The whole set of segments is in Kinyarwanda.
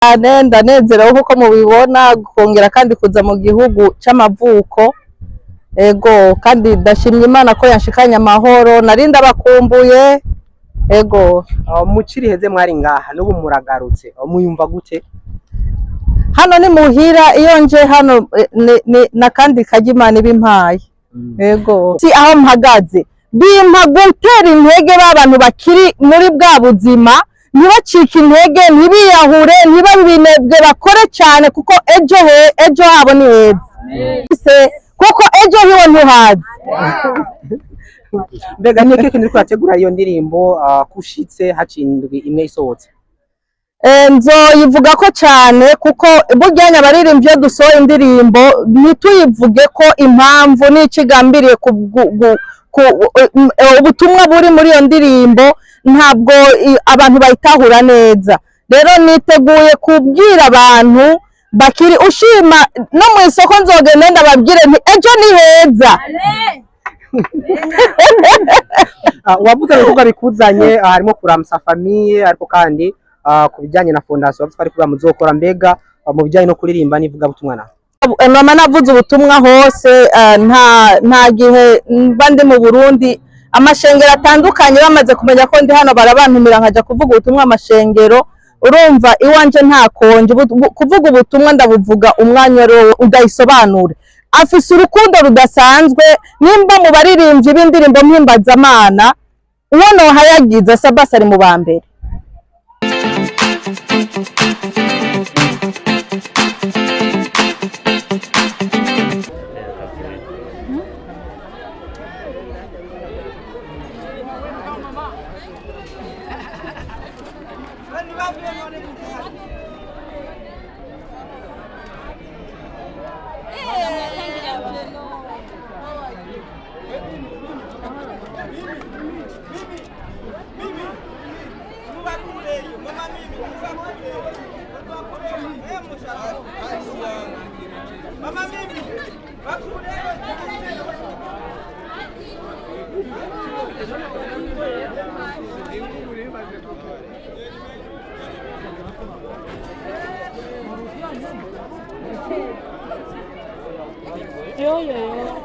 Ndanezerewe kuko mubibona kongera kandi kuza mu gihugu c'amavuko. Ego kandi ndashimye Imana ko yanshikanye amahoro, nari ndabakumbuye. Ego muciri heze mwari ngaha n'ubu muragarutse muyumva gute? Hano ni muhira, iyo nje hano na kandi kaje Imana ibimpaye. Ego si aho mpagaze bimpa gutera intege b'abantu bakiri muri bwa buzima, ntibacike intege, ntibiyahure, ntibabinebwe, bakore cyane kuko ejo habo ni heza. Kuko ejo hiwe ntuhazi. Mbega ni iki ndiko ategura iyo ndirimbo kushitse hacindwi imwe isohotse? Nzoyivuga ko cyane kuko burya abaririmbyi dusohoye indirimbo ntituyivuge ko impamvu n'ikigambiriye ubutumwa buri muri iyo ndirimbo ntabwo abantu bayitahura neza. Rero niteguye kubwira abantu bakiri ushima no mu isoko nzogenda ndababwire nti ejo ni heza. Wavuze ko bikuzanye harimo kuramsa famille ariko kandi kubijyanye na fondation twari kuba muzokora, mbega mu bijyanye no kuririmba nivuga butumwa na mama navuze ubutumwa hose. Nta gihe mba ndi mu Burundi amashengero atandukanye bamaze kumenya ko ndi hano barabantumira nkaja kuvuga ubutumwa amashengero. Urumva iwanje nta konje kuvuga ubutumwa ndabuvuga umwanya rero udayisobanure. Afise urukundo rudasanzwe nimba mu baririmbyi b'indirimbo mpimbazamana uwo no hayagize Sabas ari mu bambere.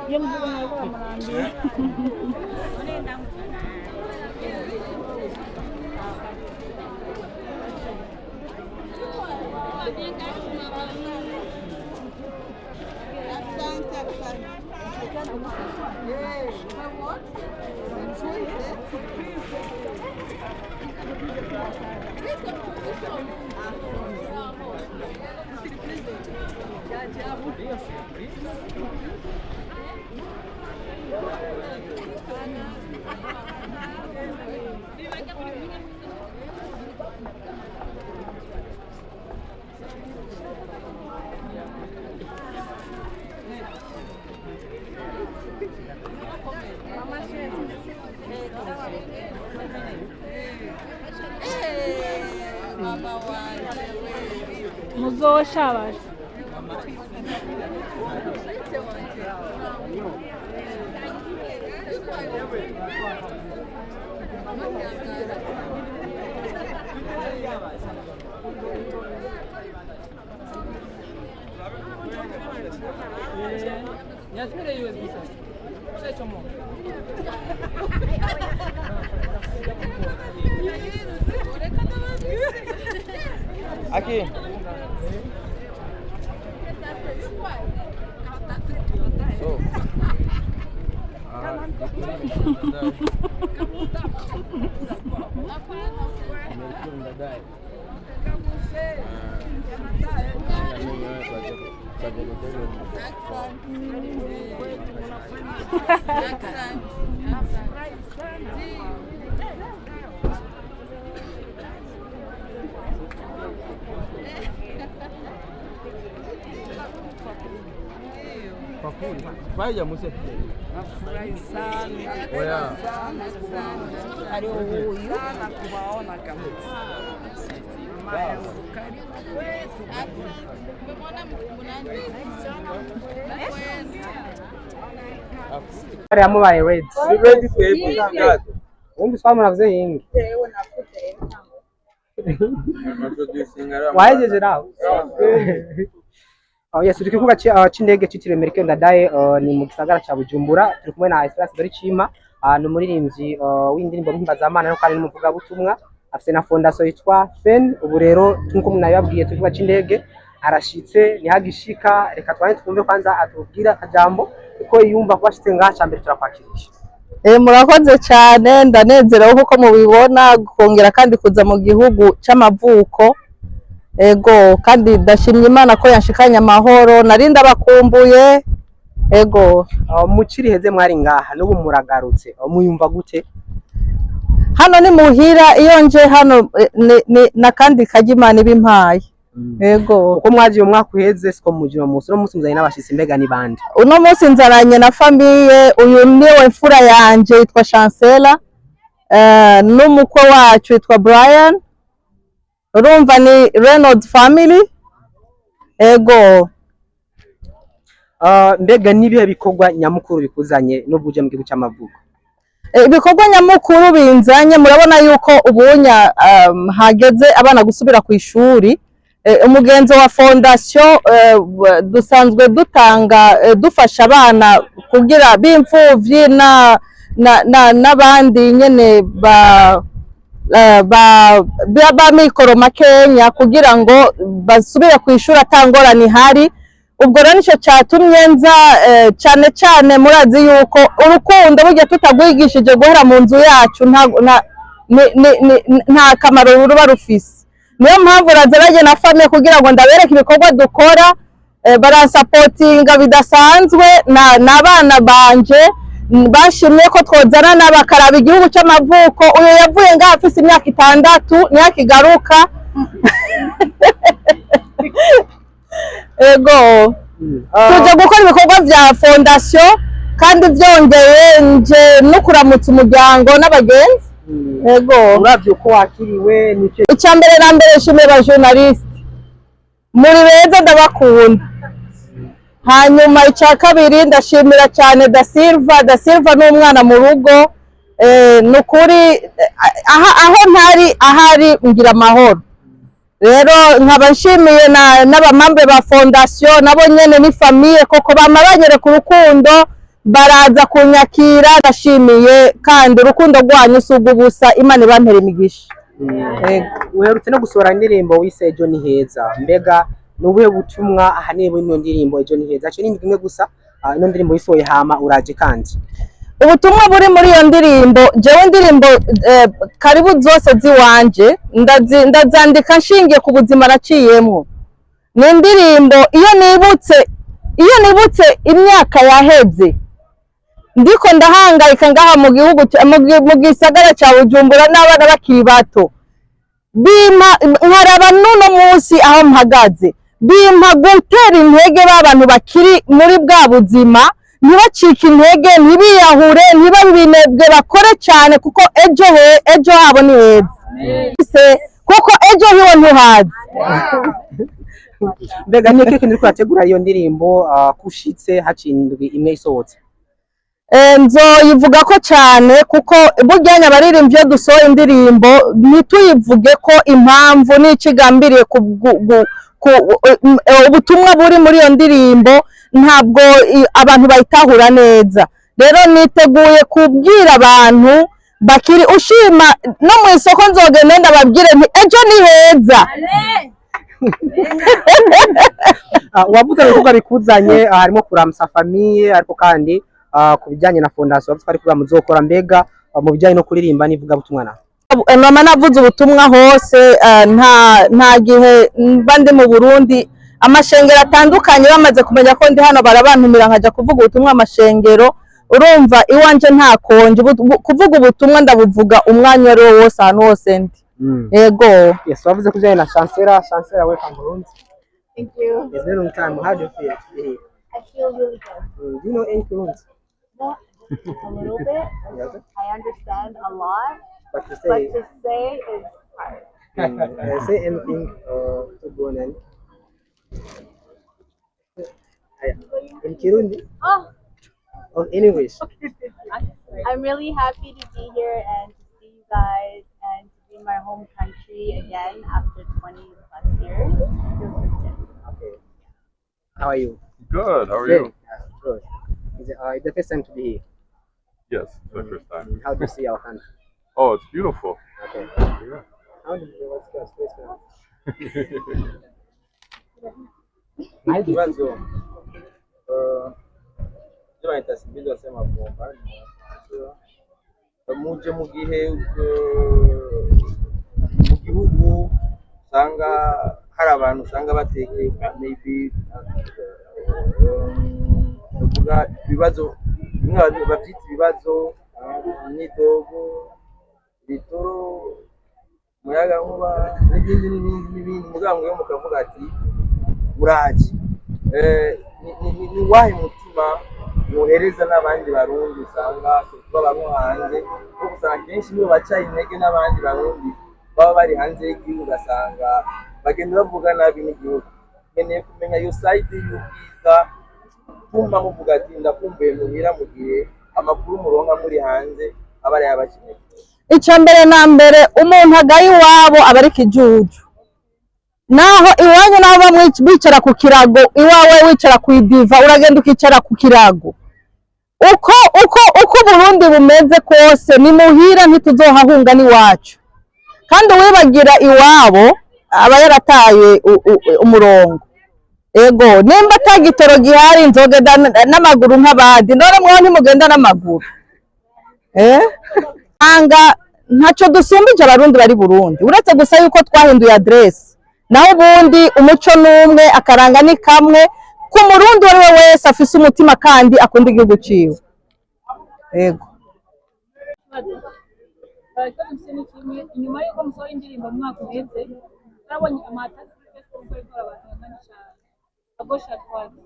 Yang bukan aku ambil. Muzosha basi. Aqui. So. Vai ya Musa. Nafurahi sana. Oya. Ari huyu sana kuwaona kabisa. Mama yangu karibu kwetu. Umemwona mkunani? Ari amubaye ready. Ready to help. Wumva swamura vuze yingi. Yewe nakuze. wahejeje nawe yes turi ku kibuga c'indege citiriwe Melchior Ndadaye ni mu gisagara ca Bujumbura turi kumwe na Esperance Baricima ni umuririmbyi w'indirimbo mpimbazamanana no kandi n'umuvugabutumwa afise na fondation yitwa FEN. Ubu rero nkuko munabibabwiye turi ku kibuga c'indege arashitse nihagishika, reka twanye twumve kwanza atubwira akajambo uko yumva ko ashitse ngaha cambere turakwakirisha. Murakoze cyane, ndanezerewe kuko mubibona kongera kandi kuza mu gihugu c'amavuko. Ego kandi ndashimye Imana ko yanshikanye amahoro, narinda bakumbuye. Ego muciri heze mwari ngaha n'ubu muragarutse muyumva gute? Hano ni muhira, iyo nje hano na kandi kajimana bimpaye. Ego uko mwaje uyu mwaka uheze siko mujiro musi no musi muzanye n'abashitsi mbega ni bande? Uno musi nzaranye na famille, uyu niwe mfura yanje yitwa Chancela, n'umukwe wacu yitwa Brian, urumva ni Reynolds family. Ego mbega nibihe bikorwa nyamukuru bikuzanye n'ubwo uje mu gihugu c'amavuko? Ibikorwa nyamukuru binzanye, murabona yuko ubunya hageze abana gusubira ku ishuri. Umugenzo wa fondation dusanzwe dutanga dufasha abana kugira b'imfuvyi n'abandi nyene ba mikoro makenya kugira ngo basubire ku ishuri atangorane ihari. Ubwo rero nico catumye nza cane cane, murazi yuko urukundo burya tutagwigishije guhera mu nzu yacu nta kamaro ruba rufise. Niyo mpamvu razeranye na famille kugira ngo ndabereke ibikorwa dukora, baransapotinga bidasanzwe. N'abana banje bashimye ko twozana n'abakaraba igihugu c'amavuko. Uyu yavuye ngaha afise imyaka 6 niyo akigaruka. Ego tuje gukora ibikorwa vya fondation kandi vyongeye nje no kuramutsa umuryango n'abagenzi. Ego uravye uko wakiriwe nico icyambere na mbere shimye ba journalist muri beza ndabakunda. Hanyuma icya kabiri ndashimira cyane Da Silva n'umwana mu rugo. Nukuri aho ntari ahari ngira amahoro. Rero nkaba nshimiye n'abamambe ba fondation nabo nyene ni famille koko bamabanyere ku rukundo baraza kunyakira. Ndashimiye kandi urukundo rwanyu sugubusa, Imana ibampere imigisha. Uherutse no gusohora indirimbo wise Ejo ni heza, mbega nubuhe butumwa ahanini muri iyo ndirimbo Ejo ni heza? Cyo ni ndimwe gusa ino ndirimbo yisohoye hama uraje kandi ubutumwa buri muri iyo ndirimbo. Jewe indirimbo karibu zose ziwanje ndazandika nshingiye ku buzima naciyemo. Ni indirimbo iyo nibutse imyaka yaheze ndiko ndahangayika ngaha mu gihugu mu gisagara ca Bujumbura n'abana bakiri bato, nkaraba n'uno munsi aho mpagaze, bimpa gutera intege b'abantu bakiri muri bwa buzima, ntibacike intege, ntibiyahure, ntibabinebwe, bakore cyane kuko ejo habo ni heza. Kuko ejo hiwe ntuhazi. Mbega ni iki kintu twategura iyo ndirimbo kushitse hacindwi imwe isohotse? Nzoyivuga ko cyane kuko burya abaririmbyi iyo dusohoye indirimbo ntituyivuge ko impamvu n'ikigambiriye ubutumwa buri muri iyo ndirimbo ntabwo abantu bayitahura neza. Rero niteguye kubwira abantu bakiri ushima no mu isoko nzogenda ndababwire nti ejo ni heza. Wavuze ibikorwa bikuzanye harimo kuramsa famille ariko kandi ku bijyanye na fondation twari kuba muzokora, mbega mu bijyanye no kuririmba nivuga butumwa na mama navuze ubutumwa hose. Nta gihe mba ndi mu Burundi amashengero atandukanye bamaze kumenya ko ndi hano barabantumira nkaja kuvuga ubutumwa amashengero. Urumva iwanje nta konje kuvuga ubutumwa ndabuvuga umwanya ari wose ahantu hose ndi. Yego yes wavuze kujyanye na Chancela welcome Burundi. Thank you. It's been a long time. How do you feel? I feel really good. Do you know any Kirundi? Not a little bit. I understand a lot, But to but say, to say is hard. say anything to go on in Kirundi Oh, or in English? I'm really happy to be here and to see you guys and to be in my home country again after 20 plus years. Feels good. Okay. How are you? Good. How are Good. you? Good. Is it the first time to be here? Yes, it's my first time. How do you see our country? Oh, it's beautiful. Okay. How do you what's your Ikibazo byo bahita sibindi basema bomba muje mu gihe mu gihugu usanga hari abantu usanga batekeka maybe uvuga ibibazo bimwe babyita ibibazo n'idogo bitoro muyaga nkuba n'ibindi muganga yo mukavuga ati muraje ni wahe mutima muhereza n'abandi barundi usanga baba nko hanze kuko usanga kenshi nibo baca intege n'abandi barundi baba bari hanze y'igihugu ugasanga bagenda bavuga nabi n'igihugu nkeneye kumenya iyo side y'ubwiza kumva muvuga ati ndakumbuye muhira mu gihe amakuru muronka muri hanze aba ari abakeneye. Icya mbere na mbere umuntu agaye iwabo aba ari ikijuju, naho iwanyu naho bamwe bicara ku kirago, iwawe wicara ku idiva uragenda ukicara ku kirago. Uko Burundi bumeze kose ni muhira ntituzohahunga n'iwacu, kandi uwibagira iwabo aba yarataye umurongo. Ego nimba atagitoro gihari nzogenda n'amaguru nk'abandi, none mwaho ntimugenda n'amaguru anga ntacyo dusumbije abarundi bari Burundi uretse gusa yuko twahinduye adresse, naho ubundi umuco n'umwe akaranga ni kamwe ku murundi uwo wese afise umutima kandi akunda igihugu ciwe. Ego inyuma y'uko musohoye indirimbo mu mwaka uheze turabonye amatasi y'uko abantu baganisha agosha twari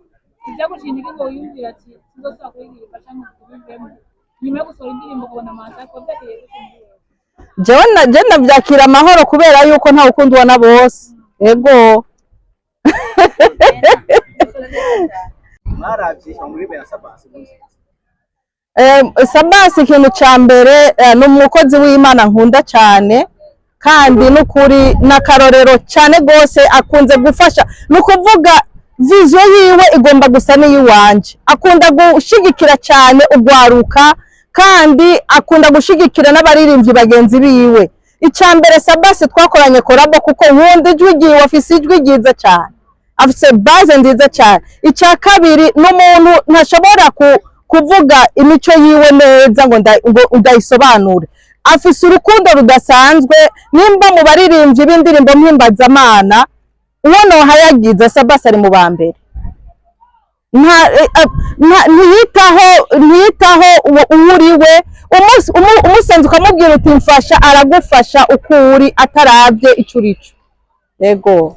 ibyagushindika ngo wiyumvira ati sizosubira kuririmba cyangwa kubivemo nyuma yo gusohora indirimbo kubona amatasi wabyakiriye gute? jewe navyakira amahoro kubera yuko nta ukundwa na bose. Ego Sabasi ikintu ca mbere ni umukozi w'Imana nkunda cyane, kandi n'ukuri n'akarorero cyane gose, akunze gufasha, nukuvuga vision yiwe igomba gusa n'iyiwanje, akunda gushigikira cyane ugwaruka kandi akunda gushigikira n'abaririmbyi bagenzi biwe. Icya mbere Sabasi twakoranye korabo kuko nkunda ijwi ryiwe, afise ijwi ryiza cyane, afise base nziza cyane. Icya kabiri n'umuntu ntashobora kuvuga imico yiwe neza ngo ndayisobanure, afise urukundo rudasanzwe. Nimba mu baririmbyi b'indirimbo mpimbazamana uwo nohayagiza Sabasi ari mu bambere, ntiyitaho uwuriwe, umusenzi ukamubwira uti mfasha aragufasha uko uri ataravye ico urico. Ego.